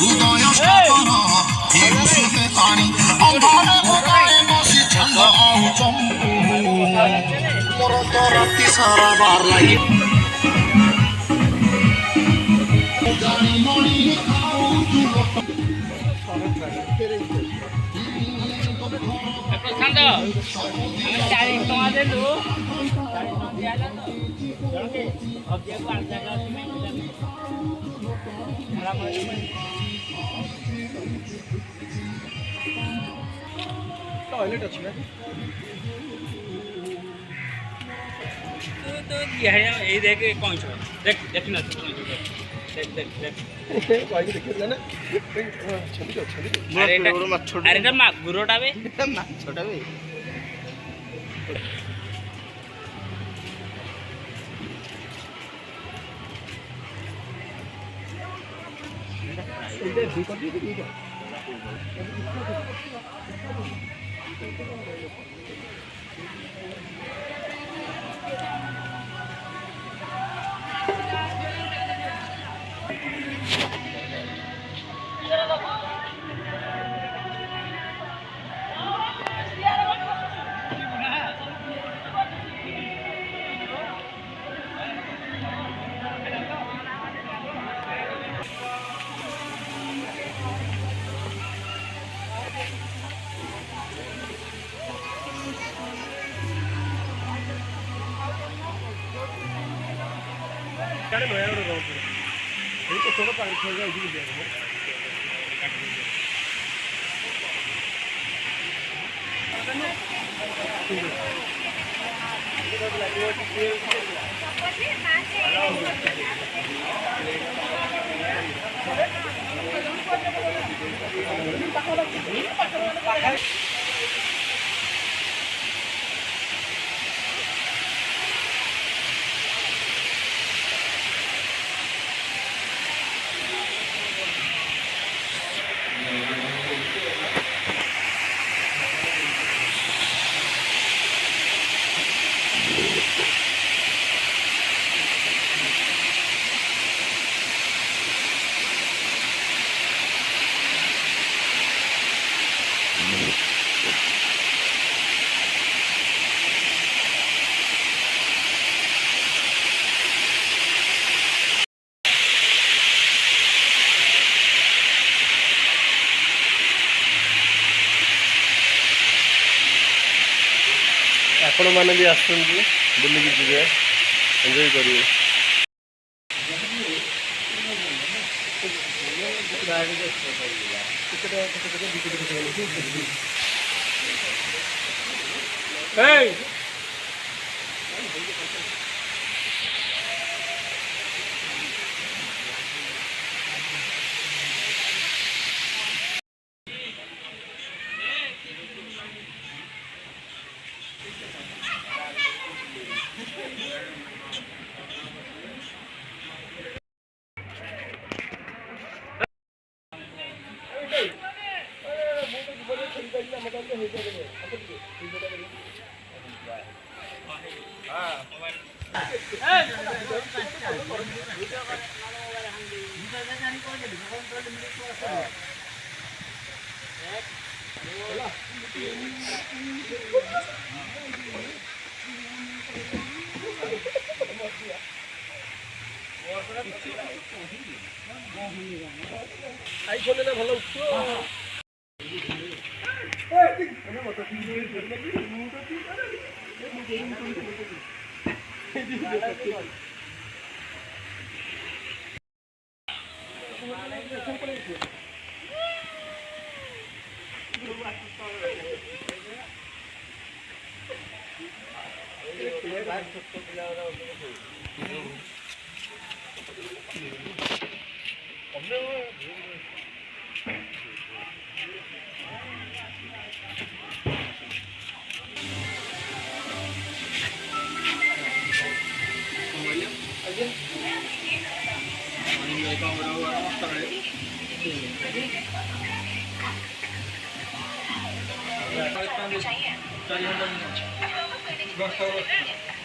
উদয় সাগর হেউসুতে পানি অম্বারে বগায়ে বসি ছন্দ আউ চম্পু মোর তো রাতি সারা বার লাগি জানি মনি খাউচু প্রশান্ত আমি 40 টাকা দেলু टॉयलेट अच्छी है तो ये है ये देख कौन सा देख देखना देख देख देख भाई देखिए ना छवि तो अरे এটা মা গুরোটা বে ना छोटा भी इधर भी कर दीजिए गाड़ी में यार रोड पे ये तो थोड़ा पानी छोड़ गया इधर भी है आपण मैंने भी आसुँगी बुलिकी जी एंजॉय करिए आईफोन ना भलो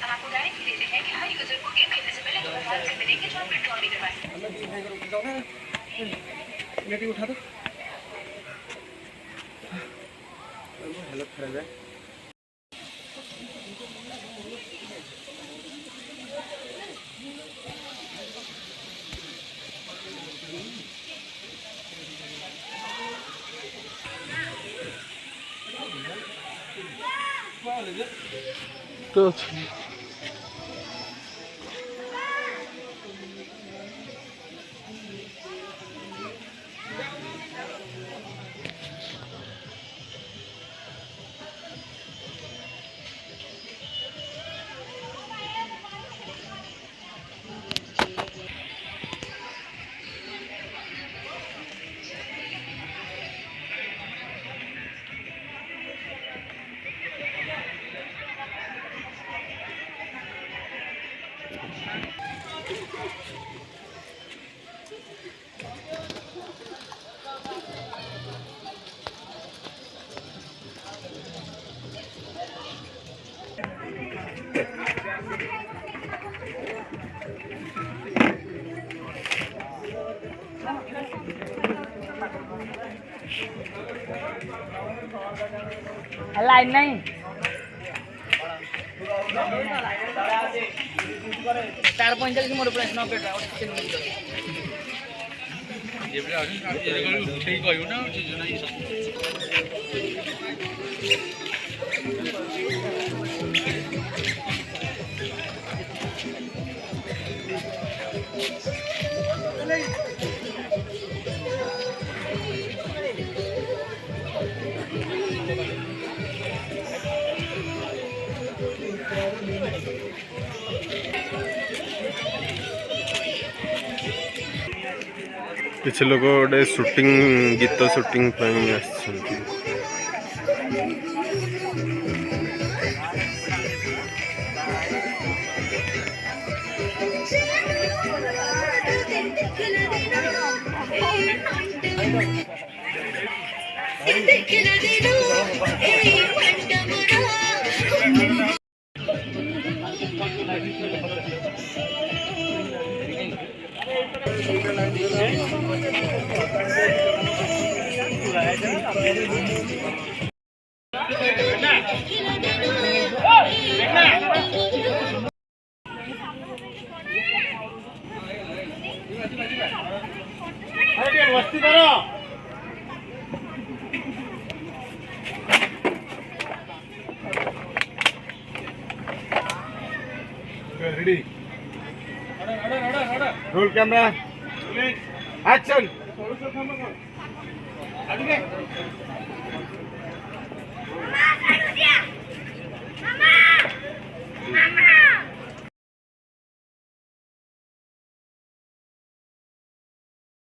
आपको गारंटी देते हैं कि हर यूजर को गेम खेलने से पहले 2000 रुपए मिलेंगे जो आप विड्रॉ नहीं करवाएं। नेटी उठा दो हालत खराब है তো लाइन नहीं 4:45 मोर प्लेस न पेट ठीक कहू ना କିଛି ଲୋକ ଗୋଟେ ସୁଟିଂ ଗୀତ ସୁଟିଂ ପାଇଁ ଆସିଛନ୍ତି। Ready? Roll camera. Action.